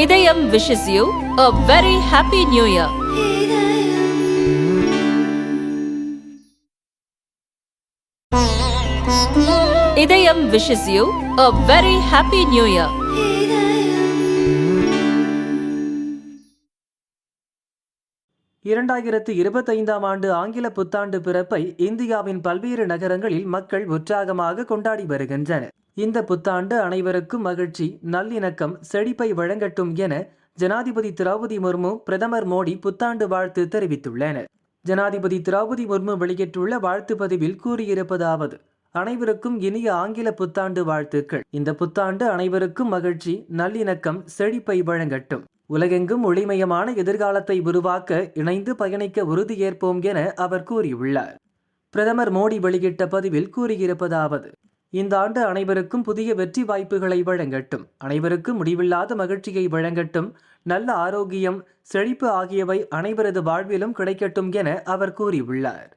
இதயம் wishes you a very happy new year. இதயம் wishes you a very happy new year. 2025ஆம் ஆண்டு ஆங்கில புத்தாண்டு பிறப்பை இந்தியாவின் பல்வேறு நகரங்களில் மக்கள் உற்சாகமாக கொண்டாடி வருகின்றனர். இந்த புத்தாண்டு அனைவருக்கும் மகிழ்ச்சி, நல்லிணக்கம், செழிப்பை வழங்கட்டும் என ஜனாதிபதி திரௌபதி முர்மு, பிரதமர் மோடி புத்தாண்டு வாழ்த்து தெரிவித்துள்ளனர். ஜனாதிபதி திரௌபதி முர்மு வெளியிட்டுள்ள வாழ்த்து பதிவில் கூறியிருப்பதாவது: அனைவருக்கும் இனிய ஆங்கில புத்தாண்டு வாழ்த்துக்கள். இந்த புத்தாண்டு அனைவருக்கும் மகிழ்ச்சி, நல்லிணக்கம், செழிப்பை வழங்கட்டும். உலகெங்கும் ஒளிமயமான எதிர்காலத்தை உருவாக்க இணைந்து பயணிக்க உறுதியேற்போம் என அவர் கூறியுள்ளார். பிரதமர் மோடி வெளியிட்ட பதிவில் கூறியிருப்பதாவது: இந்த ஆண்டு அனைவருக்கும் புதிய வெற்றி வாய்ப்புகளை வழங்கட்டும். அனைவருக்கும் முடிவில்லாத மகிழ்ச்சியை வழங்கட்டும். நல்ல ஆரோக்கியம், செழிப்பு ஆகியவை அனைவரது வாழ்விலும் கிடைக்கட்டும் என அவர் கூறியுள்ளார்.